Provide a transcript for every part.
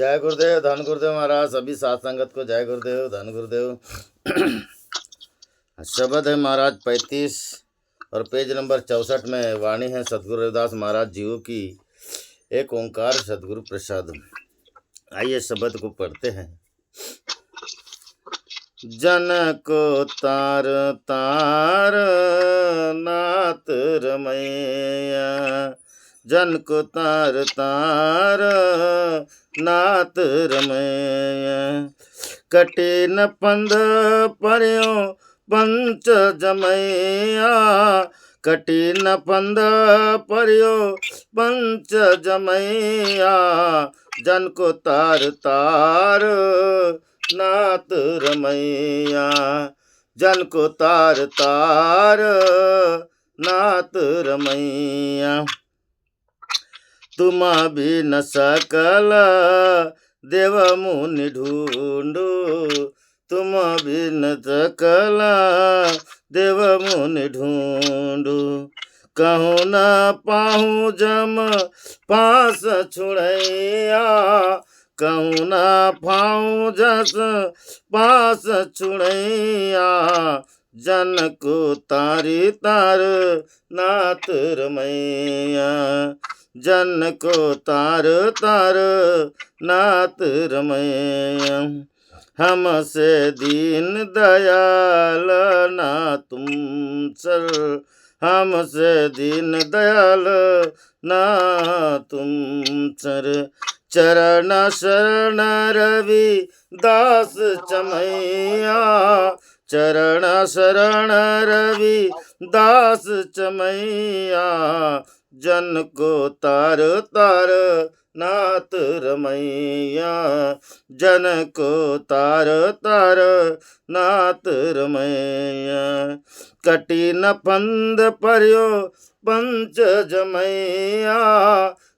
जय गुरुदेव, धन गुरुदेव महाराज। सभी साथ संगत को जय गुरुदेव, धन गुरुदेव। शब्द है महाराज 35 और पेज नंबर 64 में वाणी है सदगुरु रविदास महाराज जीव की। एक ओंकार सदगुरु प्रसाद। आइए शब्द को पढ़ते हैं। जन को तार तार नाथ रमैया, जन को तार तार नाथ रमैया। कठिन पंध पर्यो पंच जमैया, कठिन पंध पर्यो पंच जमैया। जन को तार तार नाथ रमैया, जन को तार तार नाथ रमैया। तुम भी न सकल देव मुनि ढूंढो, तुम भी न सकल देव मुनि ढूंढो। कहूँ न पाहूँ जम पास छुड़ैया, कहूँ न पाऊँ जस पास छुड़ैया। जन को तारी तार नाथ रमैया, जन को तार तार नाथ रमैया। हमसे दीन दयाल ना तुम सर, हमसे दीन दयाल ना तुम सर। चरण शरण रवि दास चमैया, चरण शरण रवि दास चमैया। जन को तार तार नाथ रमैया, जन को तार तार नाथ रमैया। कठिन पंध पर्यो पंच जमैया,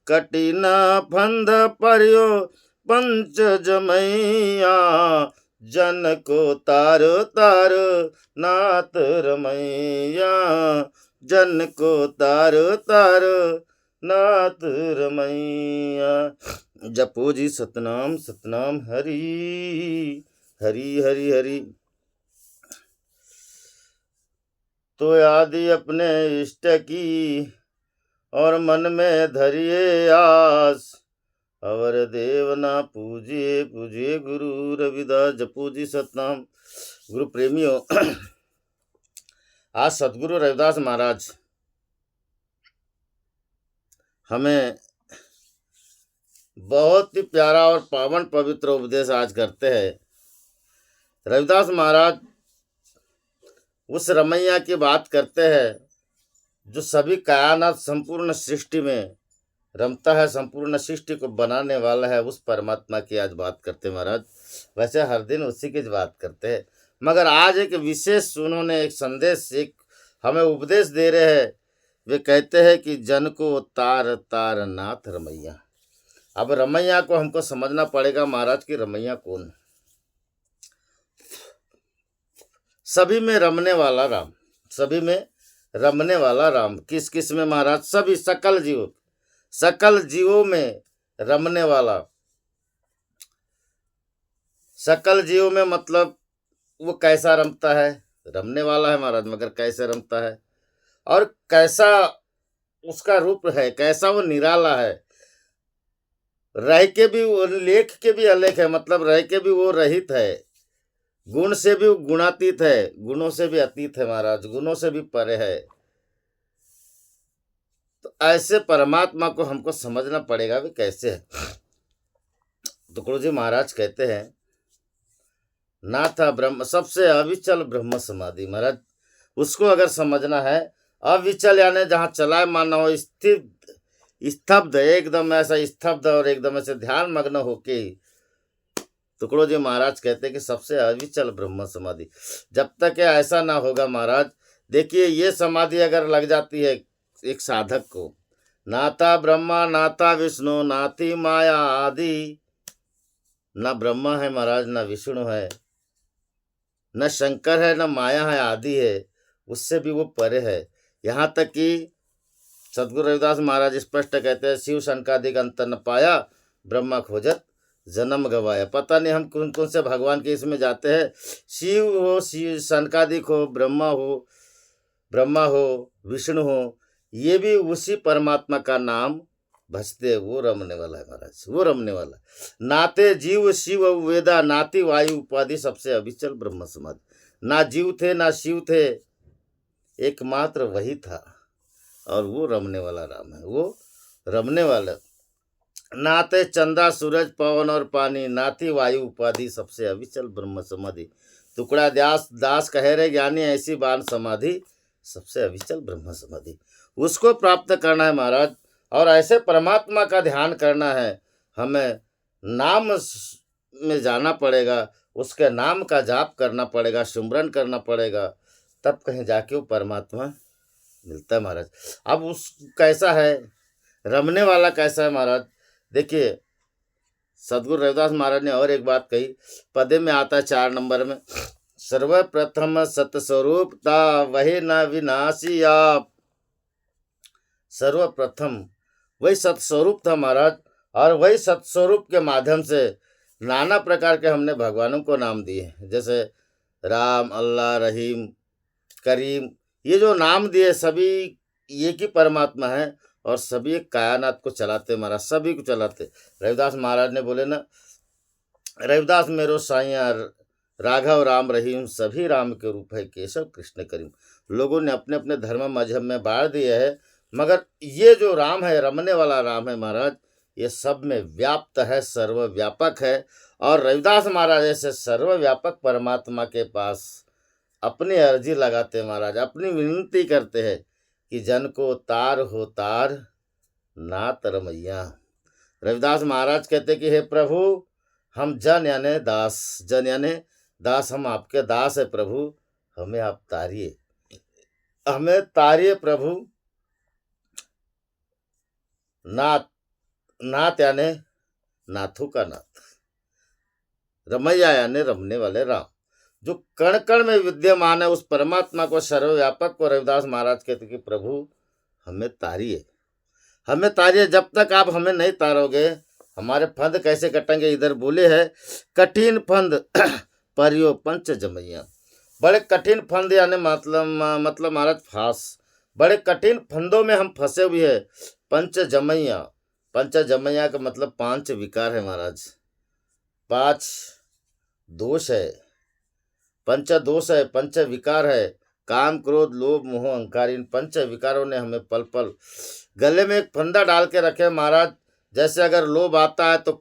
कठिन पंध पर्यो पंच जमैया। जन को तार तार नाथ रमैया, जन को तार तार नाथ रमैया। जपो जी सतनाम सतनाम हरि हरि हरि हरि। तो आदि अपने इष्ट की और मन में धरिए आस, अवर देव ना पूजिए पूजिए गुरु रविदास। जपो जी सतनाम। गुरु प्रेमियों, आज सदगुरु रविदास महाराज हमें बहुत ही प्यारा और पावन पवित्र उपदेश आज करते हैं। रविदास महाराज उस रमैया की बात करते हैं जो सभी कायनात संपूर्ण सृष्टि में रमता है, संपूर्ण सृष्टि को बनाने वाला है। उस परमात्मा की आज बात करते हैं महाराज। वैसे हर दिन उसी की बात करते हैं, मगर आज एक विशेष उन्होंने एक संदेश, एक हमें उपदेश दे रहे हैं। वे कहते हैं कि जन को तार तार नाथ रमैया। अब रमैया को हमको समझना पड़ेगा महाराज की रमैया कौन है। सभी में रमने वाला राम, सभी में रमने वाला राम। किस किस में महाराज? सभी सकल जीव, सकल जीवों में रमने वाला। सकल जीवों में मतलब वो कैसा रमता है? रमने वाला है महाराज, मगर कैसे रमता है और कैसा उसका रूप है, कैसा वो निराला है। रह के भी वो लेख के भी अलेख है, मतलब रह के भी वो रहित है। गुण से भी गुणातीत है, गुणों से भी अतीत है महाराज, गुणों से भी परे है। तो ऐसे परमात्मा को हमको समझना पड़ेगा भी कैसे है। तुकड़ो जी महाराज कहते हैं ना था ब्रह्म, सबसे अविचल ब्रह्म समाधि। महाराज उसको अगर समझना है, अविचल यानी जहाँ चलाए माना हो, स्थिर स्तब्ध, एकदम ऐसा स्तब्ध और एकदम ऐसे ध्यान मग्न होके। टुकड़ो जी महाराज कहते हैं कि सबसे अविचल ब्रह्म समाधि। जब तक ऐसा ना होगा महाराज, देखिए ये समाधि अगर लग जाती है एक साधक को, नाता ब्रह्मा नाता विष्णु नाथी माया आदि, न ब्रह्मा है महाराज, न विष्णु है, न शंकर है, न माया है, आदि है, उससे भी वो परे है। यहाँ तक कि सदगुरु रविदास महाराज स्पष्ट कहते हैं, शिव शंकादिक अंतर न पाया ब्रह्मा खोजत जन्म गवाया। पता नहीं हम कौन कौन से भगवान के इसमें जाते हैं। शिव हो, शिव सनकादिक हो, ब्रह्मा हो, विष्णु हो, ये भी उसी परमात्मा का नाम भजते हैं। वो रमने वाला है महाराज, वो रमने वाला। नाते जीव शिव वेदा, नाती वायु उपाधि सबसे अविचल ब्रह्म समाधि। ना जीव थे ना शिव थे, एकमात्र वही था, और वो रमने वाला राम है, वो रमने वाला। नाते चंदा सूरज पवन और पानी, नाती वायु उपाधि सबसे अविचल ब्रह्म समाधि। टुकड़ा दास कह रहे ज्ञानी, ऐसी बाण समाधि सबसे अविचल ब्रह्म समाधि। उसको प्राप्त करना है महाराज, और ऐसे परमात्मा का ध्यान करना है। हमें नाम में जाना पड़ेगा, उसके नाम का जाप करना पड़ेगा, सुमरन करना पड़ेगा, तब कहीं जाके वो परमात्मा मिलता है महाराज। अब उस कैसा है, रमने वाला कैसा है महाराज? देखिए, सदगुरु रविदास महाराज ने और एक बात कही, पदे में आता है 4 नंबर में, सर्वप्रथम सतस्वरूपता वही न विनाशी आप। सर्वप्रथम वही सतस्वरूप था महाराज, और वही सतस्वरूप के माध्यम से नाना प्रकार के हमने भगवानों को नाम दिए, जैसे राम, अल्लाह, रहीम, करीम। ये जो नाम दिए सभी एक ही परमात्मा है, और सभी एक कायनात को चलाते महाराज, सभी को चलाते। रविदास महाराज ने बोले ना, रविदास मेरो साइया राघव राम रहीम, सभी राम के रूप है केशव कृष्ण करीम। लोगों ने अपने अपने धर्म मजहब में बांट दिए है, मगर ये जो राम है, रमने वाला राम है महाराज, ये सब में व्याप्त है, सर्वव्यापक है। और रविदास महाराज ऐसे सर्वव्यापक परमात्मा के पास अपनी अर्जी लगाते महाराज, अपनी विनती करते हैं कि जन को तार हो तार, नाथ रमैया। रविदास महाराज कहते कि हे प्रभु, हम जन यानी दास, जन यानी दास, हम आपके दास है प्रभु, हमें आप तारिए, हमें तारिए प्रभु। नाथ, नाथ यानी नाथों का नाथ, रमैया यानी रमने वाले राम, जो कण कण में विद्यमान है, उस परमात्मा को, सर्वव्यापक को रविदास महाराज कहते कि प्रभु हमें तारिए, हमें तारिए। जब तक आप हमें नहीं तारोगे, हमारे फंद कैसे कटेंगे? इधर बोले है, कठिन फंद परियो पंच जमैया। बड़े कठिन फंद यानी मतलब महाराज फांस, बड़े कठिन फंदों में हम फंसे हुए हैं। पंच जमैया, पंच जमैया का मतलब 5 विकार है महाराज, 5 दोष है, पंच दोष है, पंच विकार है, काम क्रोध लोभ मोह अहंकार। इन 5 विकारों ने हमें पल पल गले में एक फंदा डाल के रखे महाराज। जैसे अगर लोभ आता है तो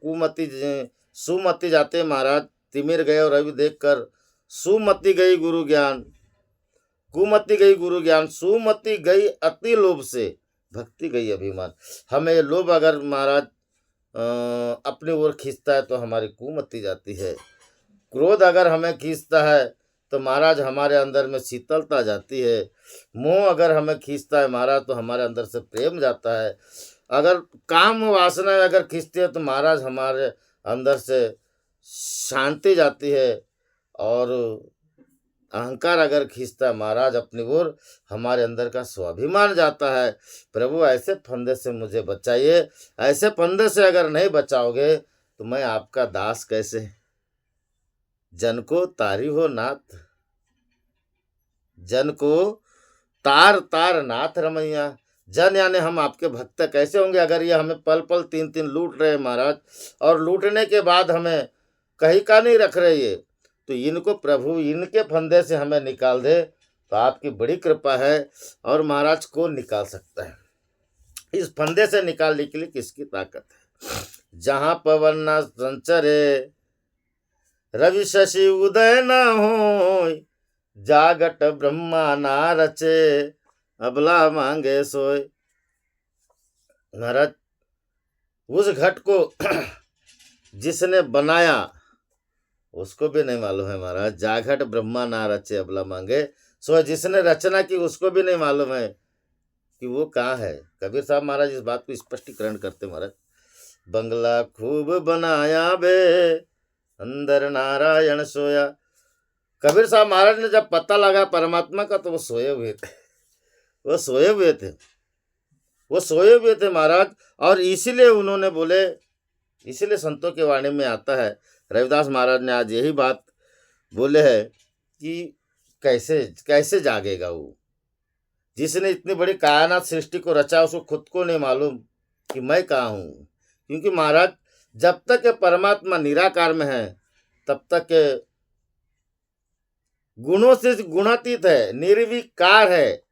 सुमति जाते महाराज, तिमिर गए और रवि देखकर, सुमति गई गुरु ज्ञान, कुमति गई गुरु ज्ञान, सुमति गई अति लोभ से, भक्ति गई अभिमान। हमें लोभ अगर महाराज अपनी ओर खींचता है तो हमारी कुमति जाती है, क्रोध अगर हमें खींचता है तो महाराज हमारे अंदर में शीतलता जाती है, मोह अगर हमें खींचता है महाराज तो हमारे अंदर से प्रेम जाता है, अगर काम वासना अगर खींचती है तो महाराज हमारे अंदर से शांति जाती है, और अहंकार अगर खींचता है महाराज अपनी ओर, हमारे अंदर का स्वाभिमान जाता है। प्रभु ऐसे फंदे से मुझे बचाइए, ऐसे फंदे से अगर नहीं बचाओगे तो मैं आपका दास कैसे? जन को तारी हो नाथ, जन को तार तार नाथ रमैया। जन यानी हम आपके भक्त कैसे होंगे अगर ये हमें पल पल 3 लूट रहे महाराज, और लूटने के बाद हमें कहीं का नहीं रख रहे ये, तो इनको प्रभु इनके फंदे से हमें निकाल दे तो आपकी बड़ी कृपा है। और महाराज कौन निकाल सकता है? इस फंदे से निकालने के लिए किसकी ताकत है? जहाँ पवन न संचरे, रवि शशि उदय न हो, जागट ब्रह्मा ना रचे, अबला मांगे सोए। महाराज उस घट को जिसने बनाया उसको भी नहीं मालूम है महाराज, जागट ब्रह्मा ना रचे अबला मांगे सोए। जिसने रचना की उसको भी नहीं मालूम है कि वो कहाँ है। कबीर साहब महाराज इस बात को स्पष्टीकरण करते महाराज, बंगला खूब बनाया बे, अंदर नारायण सोया। कबीर साहब महाराज ने जब पता लगा परमात्मा का तो वो सोए हुए थे, वो सोए हुए थे, वो सोए हुए थे महाराज। और इसीलिए उन्होंने बोले इसीलिए संतों की वाणी में आता है, रविदास महाराज ने आज यही बात बोले है कि कैसे कैसे जागेगा वो जिसने इतनी बड़ी कायनात सृष्टि को रचा, उसको खुद को नहीं मालूम कि मैं कहाँ हूँ। क्योंकि महाराज जब तक ये परमात्मा निराकार में है तब तक ये गुणों से गुणातीत है, निर्विकार है,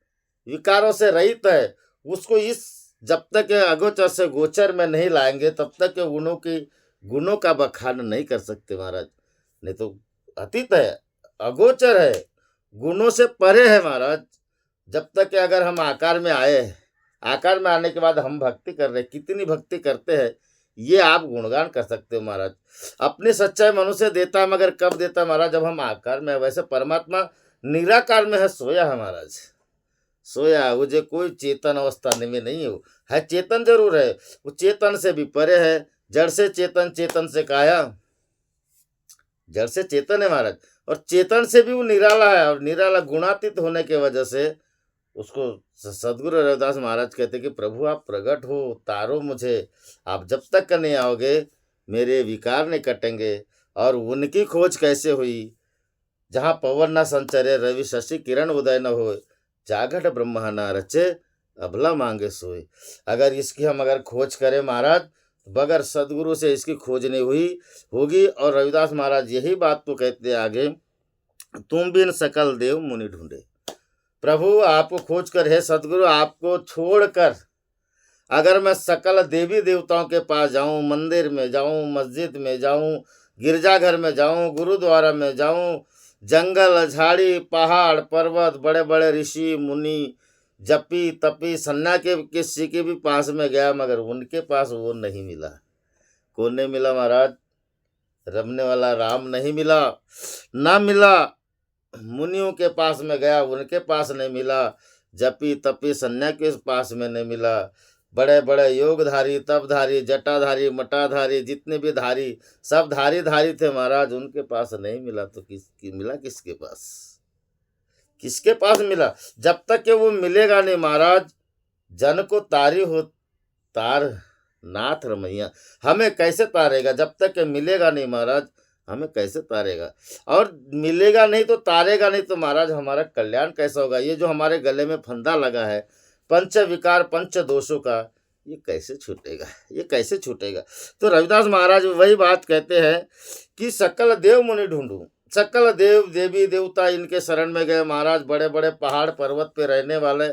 विकारों से रहित है। उसको इस जब तक ये अगोचर से गोचर में नहीं लाएंगे तब तक ये गुणों का बखान नहीं कर सकते महाराज। नहीं तो अतीत है, अगोचर है, गुणों से परे है महाराज। जब तक कि अगर हम आकार में आए, आकार में आने के बाद हम भक्ति कर रहे, कितनी भक्ति करते हैं ये आप गुणगान कर सकते हो महाराज। अपनी सच्चाई मनुष्य देता है, मगर कब देता है महाराज? जब हम आकार में है। वैसे परमात्मा निराकार में है, सोया है महाराज, सोया है। वो जो कोई चेतन अवस्था में नहीं है चेतन जरूर है, वो चेतन से भी परे है। जड़ से चेतन, चेतन से काया, जड़ से चेतन है महाराज, और चेतन से भी वो निराला है। और निराला गुणातीत होने की वजह से उसको सदगुरु रविदास महाराज कहते कि प्रभु आप प्रकट हो, तारो मुझे, आप जब तक नहीं आओगे मेरे विकार नहीं कटेंगे। और उनकी खोज कैसे हुई? जहाँ पवन न संचरे, रवि शशि किरण उदय न हो, जागट ब्रह्मा न रचे, अबला मांगे सोए। अगर खोज करें महाराज, बगैर सदगुरु से इसकी खोज नहीं हुई होगी। और रविदास महाराज यही बात तो कहते आगे, तुम बिन सकल देव मुनि ढूंढे। प्रभु आपको खोज कर, हे सदगुरु आपको छोड़कर अगर मैं सकल देवी देवताओं के पास जाऊं, मंदिर में जाऊं, मस्जिद में जाऊं, गिरजाघर में जाऊं, गुरुद्वारा में जाऊं, जंगल झाड़ी पहाड़ पर्वत, बड़े बड़े ऋषि मुनि, जपी तपी सन्ना के किसी के भी पास में गया, मगर उनके पास वो नहीं मिला। कौन नहीं मिला महाराज? रमने वाला राम नहीं मिला, ना मिला। मुनियों के पास में गया, उनके पास नहीं मिला। जपी तपी सन्या के पास में नहीं मिला। बड़े बड़े योगधारी, तपधारी, जटाधारी, मटाधारी, जितने भी धारी, सब धारी थे महाराज, उनके पास नहीं मिला। तो मिला किसके पास? किसके पास मिला? जब तक कि वो मिलेगा नहीं महाराज, जन को तारी हो तार नाथ रमैया, हमें कैसे तारेगा? जब तक कि मिलेगा नहीं महाराज, हमें कैसे तारेगा? और मिलेगा नहीं तो तारेगा नहीं तो महाराज हमारा कल्याण कैसा होगा? ये जो हमारे गले में फंदा लगा है पंच विकार पंच दोषों का, ये कैसे छूटेगा? ये कैसे छूटेगा? तो रविदास महाराज वही बात कहते हैं कि सकल देव मुनि ढूंढूं। सकल देव देवी देवता इनके शरण में गए महाराज। बड़े बड़े पहाड़ पर्वत पे रहने वाले,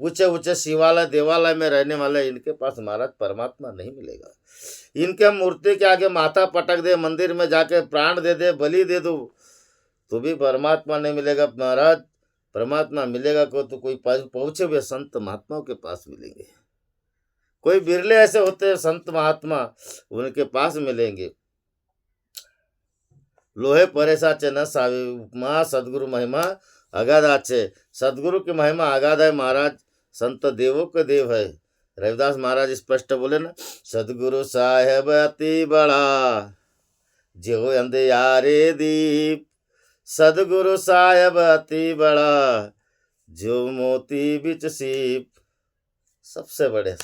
ऊंचे ऊंचे शिवालय देवालय में रहने वाले, इनके पास महाराज परमात्मा नहीं मिलेगा। इनके मूर्ति के आगे माथा पटक दे, मंदिर में जाके प्राण दे दे, बलि दे दो, तो भी परमात्मा नहीं मिलेगा महाराज। परमात्मा मिलेगा को तो कोई पहुंचे हुए संत महात्माओं के पास मिलेंगे। कोई बिरले ऐसे होते हैं संत महात्मा, उनके पास मिलेंगे। लोहे परे साचे न सावे उपमा, सदगुरु महिमा अगाध आचे। सदगुरु की महिमा अगाध है महाराज, संत देवों के देव है। रविदास महाराज स्पष्ट बोले ना, सदगुरु साहेब अति बड़ा जो अंधियारे दीप, सदगुरु साहेब अति बड़ा जो मोती बिच सीप। सबसे बड़े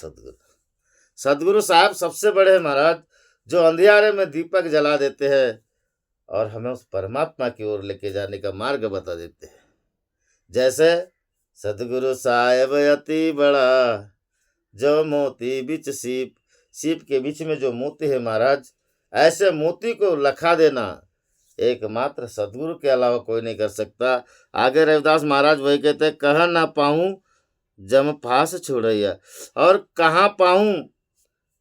सदगुरु साहब सबसे बड़े हैं महाराज, जो अंधियारे में दीपक जला देते हैं और हमें उस परमात्मा की ओर लेके जाने का मार्ग बता देते हैं। जैसे सदगुरु साहेब अति बड़ा जो मोती बिच सीप, सीप के बीच में जो मोती है महाराज, ऐसे मोती को लखा देना एकमात्र सदगुरु के अलावा कोई नहीं कर सकता। आगे रविदास महाराज वही कहते हैं, कह ना पाऊं जम फास छोड़ैया। और कहाँ पाऊं,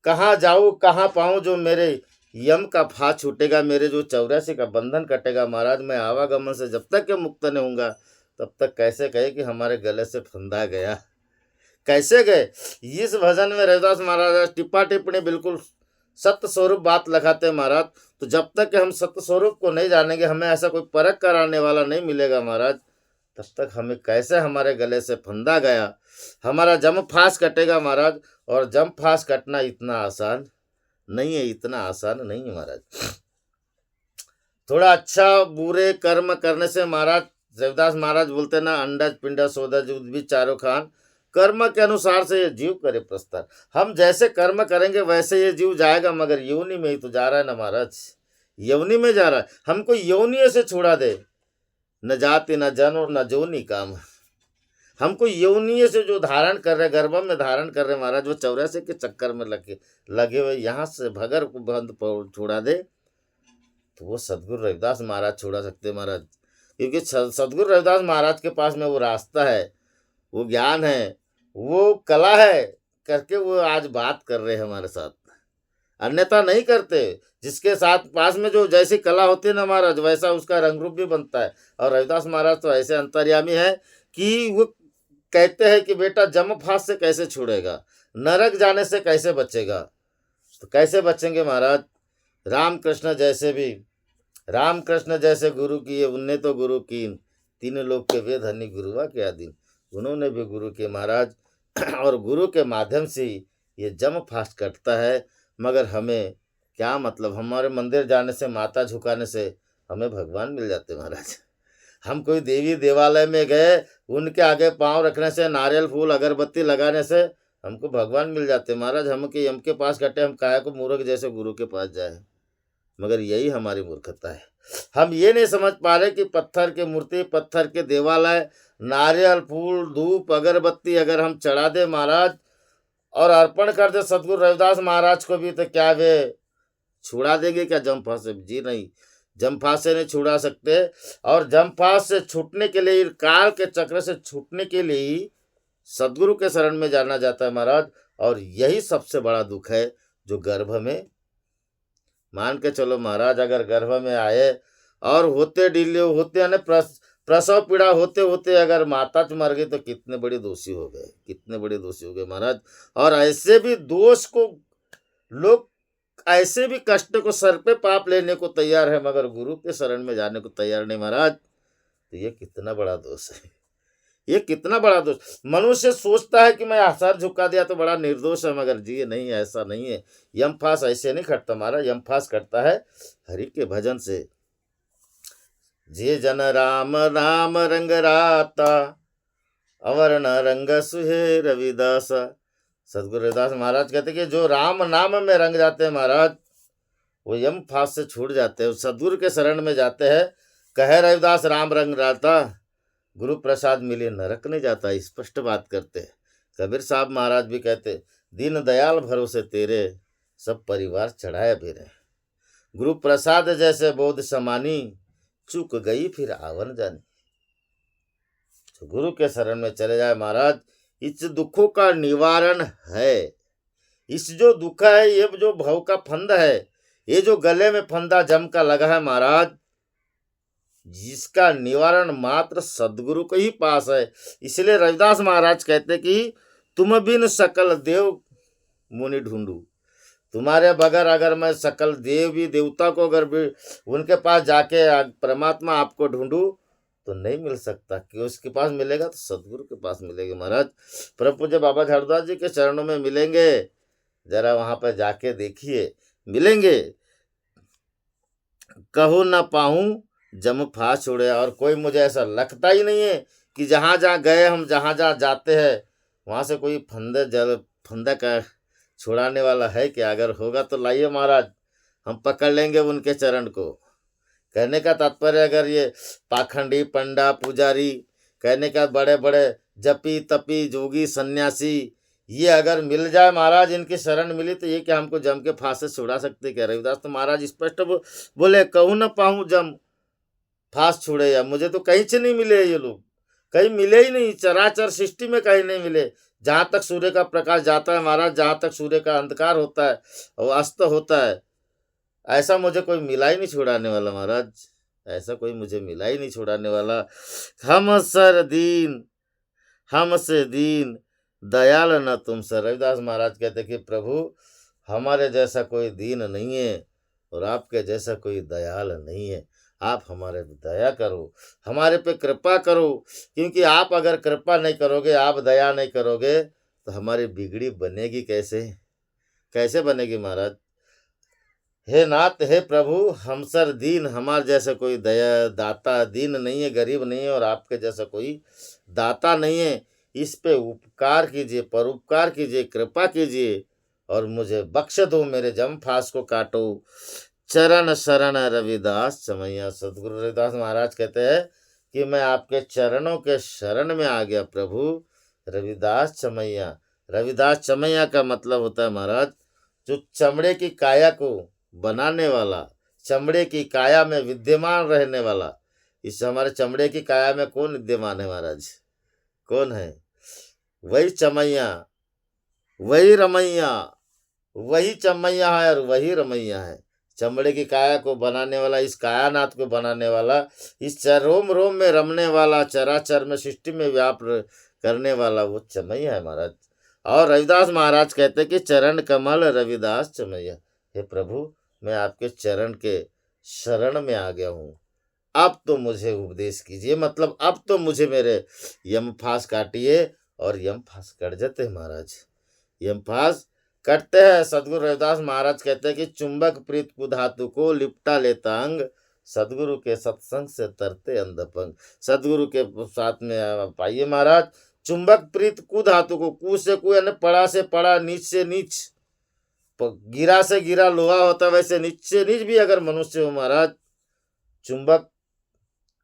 कहाँ जाऊं, कहाँ पाऊं जो मेरे यम का फास छूटेगा, मेरे जो 84 का बंधन कटेगा महाराज। मैं आवागमन से जब तक के मुक्त नहीं होऊंगा तब तक कैसे कहे कि हमारे गले से फंदा गया? कैसे गए? इस भजन में रविदास महाराज टिप्पा टिप्पणी बिल्कुल सत्य स्वरूप बात लगाते हैं महाराज। तो जब तक हम सत्य स्वरूप को नहीं जानेंगे, हमें ऐसा कोई परख कराने वाला नहीं मिलेगा महाराज, तब तक हमें कैसे हमारे गले से फंदा गया, हमारा जम फांस कटेगा महाराज। और जम फांस कटना इतना आसान नहीं है, इतना आसान नहीं है महाराज। थोड़ा अच्छा बुरे कर्म करने से महाराज, रविदास महाराज बोलते ना, अंडज पिंडा सौदा भी चारों खान, कर्म के अनुसार से ये जीव करे प्रस्तार। हम जैसे कर्म करेंगे वैसे ये जीव जाएगा, मगर योनि में ही तो जा रहा है ना महाराज, योनि में जा रहा है। हमको योनि से छुड़ा दे, न जाति न जन और न जोनी काम। हमको योनि से जो धारण कर रहे, गर्भ में धारण कर रहे महाराज, वो 84 के चक्कर में लगे हुए, यहाँ से भगर को बंद छुड़ा दे तो वो सदगुरु रविदास महाराज छुड़ा सकते महाराज। क्योंकि सदगुरु रविदास महाराज के पास में वो रास्ता है, वो ज्ञान है, वो कला है, करके वो आज बात कर रहे हैं हमारे साथ, अन्यथा नहीं करते। जिसके साथ पास में जो जैसी कला होती है ना महाराज, वैसा उसका रंग रूप भी बनता है। और रविदास महाराज तो ऐसे अंतर्यामी है कि वो कहते हैं कि बेटा जम फांस से कैसे छुड़ेगा, नरक जाने से कैसे बचेगा। तो कैसे बचेंगे महाराज? रामकृष्ण जैसे भी, रामकृष्ण जैसे गुरु किए उनने तो गुरु कीन, तीन लोग के वेद हनि गुरुआ के अधीन। उन्होंने भी गुरु के महाराज, और गुरु के माध्यम से ये जम फास्ट कटता है। मगर हमें क्या मतलब, हमारे मंदिर जाने से, माथा झुकाने से हमें भगवान मिल जाते महाराज। हम कोई देवी देवालय में गए, उनके आगे पांव रखने से, नारियल फूल अगरबत्ती लगाने से हमको भगवान मिल जाते महाराज। हम के यम के पास कटे, हम काहे को मूर्ख जैसे गुरु के पास जाए। मगर यही हमारी मूर्खता है। हम ये नहीं समझ पा रहे कि पत्थर की मूर्ति, पत्थर के देवालय, नारियल फूल धूप अगरबत्ती अगर हम चढ़ा दे महाराज और अर्पण कर दे सदगुरु रविदास महाराज को भी, तो क्या वे छुड़ा देंगे क्या जम फांस से? जी नहीं, जम फांस से नहीं छुड़ा सकते। और जम फांस से छूटने के लिए, काल के चक्र से छूटने के लिए ही सदगुरु के शरण में जाना जाता है महाराज। और यही सबसे बड़ा दुख है जो गर्भ में, मान के चलो महाराज, अगर गर्भ में आए और होते डिले होते, यानी प्रसव पीड़ा होते होते अगर माता मर गई तो कितने बड़े दोषी हो गए, कितने बड़े दोषी हो गए महाराज। और ऐसे भी दोष को लोग, ऐसे भी कष्ट को सर पे पाप लेने को तैयार है, मगर गुरु के शरण में जाने को तैयार नहीं महाराज। तो ये कितना बड़ा दोष है, ये कितना बड़ा दोष। मनुष्य सोचता है कि मैं सर झुका दिया तो बड़ा निर्दोष है, मगर जी नहीं, ऐसा नहीं है। यम फांस ऐसे नहीं कटता महाराज, यम फांस कटता है हरि के भजन से। जे जन राम नाम रंग राता, अवर न रंग सुहे रविदास। सदगुरु रविदास महाराज कहते कि जो राम नाम में रंग जाते हैं महाराज, वो यम फांस से छूट जाते हैं, सदगुरु के शरण में जाते हैं। कहे रविदास राम रंग राता, गुरु प्रसाद मिले नरक नहीं जाता, स्पष्ट बात करते हैं। कबीर साहब महाराज भी कहते, दीन दयाल भरोसे तेरे, सब परिवार चढ़ाया फिरे। गुरु प्रसाद जैसे बोध समानी, चूक गई फिर आवन जानी। तो गुरु के शरण में चले जाए महाराज, इस दुखों का निवारण है। इस जो दुख है, ये जो भव का फंद है, ये जो गले में फंदा जम का लगा है महाराज, जिसका निवारण मात्र सदगुरु के ही पास है। इसलिए रविदास महाराज कहते कि तुम बिन सकल देव मुनि ढूंढू। तुम्हारे बगैर अगर मैं सकल देवी देवता को अगर भी उनके पास जाके परमात्मा आपको ढूंढूं तो नहीं मिल सकता। कि उसके पास मिलेगा तो सदगुरु के पास मिलेगा महाराज। परम पूज्य बाबा झाड़ूदास जी के चरणों में मिलेंगे, जरा वहां पर जाके देखिए, मिलेंगे। कहूँ न पाऊँ जम फांस छुड़े। और कोई मुझे ऐसा लगता ही नहीं है कि जहाँ जहाँ गए, हम जहाँ जहाँ जाते हैं वहाँ से कोई फंदा का छुड़ाने वाला है कि अगर होगा तो लाइए महाराज, हम पकड़ लेंगे उनके चरण को। कहने का तात्पर्य, अगर ये पाखंडी पंडा पुजारी, कहने का बड़े बड़े जपी तपी जोगी सन्यासी, ये अगर मिल जाए महाराज, इनकी शरण मिली तो ये क्या हमको जम के फांस से छुड़ा सकते क्या? रविदास तो महाराज स्पष्ट बोले, कहूँ न पाऊँ जम फांस छुड़े। या मुझे तो कहीं से नहीं मिले, ये लोग कहीं मिले ही नहीं, चराचर सृष्टि में कहीं नहीं मिले। जहाँ तक सूर्य का प्रकाश जाता है महाराज, जहाँ तक सूर्य का अंधकार होता है और अस्त होता है, ऐसा मुझे कोई मिला ही नहीं छुड़ाने वाला महाराज, ऐसा कोई मुझे मिला ही नहीं छुड़ाने वाला। हम सर दीन, हमसे दीन दयाल न तुम सर। रविदास महाराज कहते कि प्रभु हमारे जैसा कोई दीन नहीं है और आपके जैसा कोई दयाल नहीं है। आप हमारे पे दया करो, हमारे पे कृपा करो, क्योंकि आप अगर कृपा नहीं करोगे, आप दया नहीं करोगे तो हमारी बिगड़ी बनेगी कैसे? कैसे बनेगी महाराज? हे नाथ, हे प्रभु, हम सर दीन, हमारे जैसा कोई दया दाता दीन नहीं है, गरीब नहीं है, और आपके जैसा कोई दाता नहीं है। इस पे उपकार कीजिए, परोपकार कीजिए, कृपा कीजिए और मुझे बख्श दो, मेरे जमफास को काटो। चरण शरण रविदास चमैया। सदगुरु रविदास महाराज कहते हैं कि मैं आपके चरणों के शरण में आ गया प्रभु रविदास चमैया। रविदास चमैया का मतलब होता है महाराज जो चमड़े की काया को बनाने वाला, चमड़े की काया में विद्यमान रहने वाला। इस हमारे चमड़े की काया में कौन विद्यमान है महाराज? कौन है? वही चमैया, वही रमैया, वही चमैया है और वही रमैया है। चमड़े की काया को बनाने वाला, इस कायानाथ को बनाने वाला, इस रोम रोम में रमने वाला, चराचर में सृष्टि में व्याप करने वाला वो चमैया है महाराज। और रविदास महाराज कहते हैं कि चरण कमल रविदास चमैया। हे प्रभु, मैं आपके चरण के शरण में आ गया हूँ, अब तो मुझे उपदेश कीजिए, मतलब अब तो मुझे मेरे यमफास काटिए। और यमफास कट जाते हैं महाराज, यमफास कटते हैं। सदगुरु रविदास महाराज कहते हैं कि चुंबक प्रीत कुधातु को लिपटा लेता अंग, सदगुरु के सत्संग से तरते अंधपंग। सदगुरु के साथ में पाइए महाराज। चुंबक प्रीत कुधातु को, कु से कु यानी पड़ा से पड़ा, नीच से नीच, गिरा से गिरा लोहा होता है, वैसे नीच से नीच भी अगर मनुष्य हो महाराज, चुंबक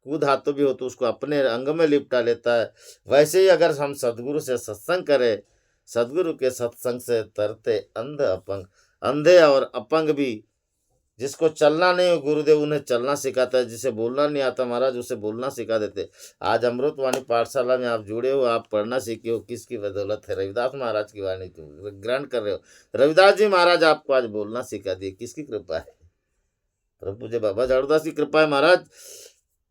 कु धातु भी हो तो उसको अपने अंग में लिपटा लेता है। वैसे ही अगर हम सदगुरु से सत्संग करें, सदगुरु के सत्संग से तरते अंध अपंग। अंधे और अपंग भी, जिसको चलना नहीं हो गुरुदेव उन्हें चलना सिखाता है, जिसे बोलना नहीं आता महाराज उसे बोलना सिखा देते। आज अमृतवाणी पाठशाला में आप जुड़े हो, आप पढ़ना सीखे हो, किसकी बदौलत है? रविदास महाराज की वाणी ग्रहण कर रहे हो। रविदास जी महाराज आपको आज बोलना सिखा दिए, किसकी कृपा है? प्रभु जी बाबा झाड़ूदास की कृपा है महाराज,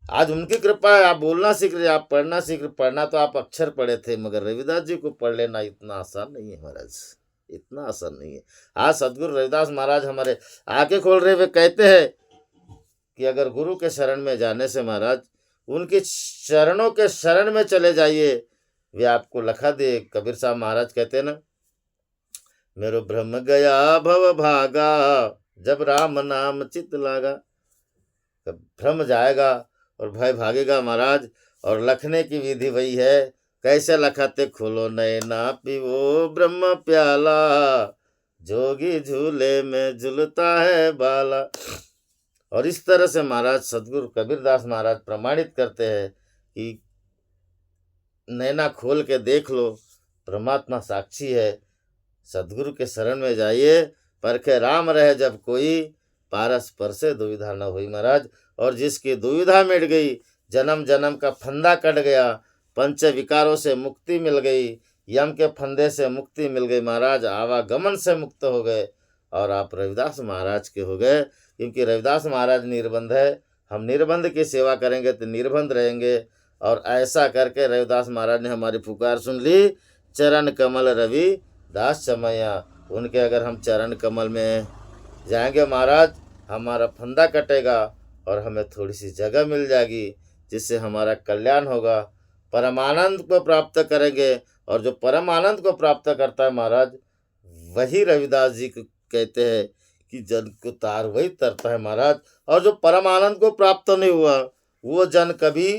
आज उनकी कृपा है। आप बोलना सीख रहे, आप पढ़ना सीख रहे। पढ़ना तो आप अक्षर पढ़े थे, मगर रविदास जी को पढ़ लेना इतना आसान नहीं है महाराज, इतना आसान नहीं है। आज सदगुरु रविदास महाराज हमारे आंखें खोल रहे हुए कहते हैं कि अगर गुरु के शरण में जाने से महाराज, उनके चरणों के शरण में चले जाइए, वे आपको लखा दे। कबीर साहब महाराज कहते हैं ना, मेरो भ्रम गया भव भागा, जब राम नाम चित लागा। भ्रम जाएगा और भय भागेगा महाराज। और लखने की विधि वही है, कैसे लखाते? खोलो नैना पीवो ब्रह्म प्याला, जोगी झूले में झूलता है बाला। और इस तरह से महाराज सदगुरु कबीरदास महाराज प्रमाणित करते हैं कि नैना खोल के देख लो, परमात्मा साक्षी है। सदगुरु के शरण में जाइए, परखे राम रहे जब कोई, पारस पर से दुविधा न हुई महाराज। और जिसकी दुविधा मिट गई, जन्म जन्म का फंदा कट गया, पंच विकारों से मुक्ति मिल गई, यम के फंदे से मुक्ति मिल गई महाराज, आवागमन से मुक्त हो गए और आप रविदास महाराज के हो गए। क्योंकि रविदास महाराज निर्बंध है, हम निर्बंध की सेवा करेंगे तो निर्बंध रहेंगे। और ऐसा करके रविदास महाराज ने हमारी पुकार सुन ली। चरण कमल रवि दास चमैया, उनके अगर हम चरण कमल में जाएंगे महाराज, हमारा फंदा कटेगा और हमें थोड़ी सी जगह मिल जाएगी, जिससे हमारा कल्याण होगा, परमानंद को प्राप्त करेंगे। और जो परमानंद को प्राप्त करता है महाराज, वही रविदास जी को कहते हैं कि जन को तार वही तरता है महाराज। और जो परमानंद को प्राप्त नहीं हुआ, वो जन कभी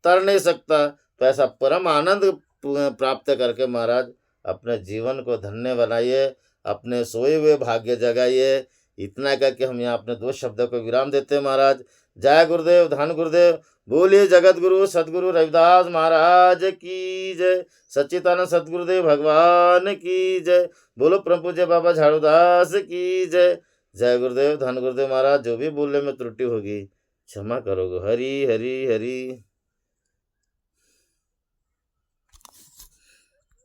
तर नहीं सकता। तो ऐसा परम आनंद प्राप्त करके महाराज अपने जीवन को धन्य बनाइए, अपने सोए हुए भाग्य जगाइए। इतना करके हम यहाँ अपने 2 शब्दों को विराम देते हैं महाराज। जय गुरुदेव, धन गुरुदेव। बोलिए जगत गुरु सदगुरु रविदास महाराज की जय। सच्चिदानंद सदगुरुदेव भगवान की जय। बोलो प्रभु जय बाबा झाड़ूदास की जय। जय गुरुदेव, धन गुरुदेव महाराज। जो भी बोलने में त्रुटि होगी क्षमा करोगे। हरी हरी हरी।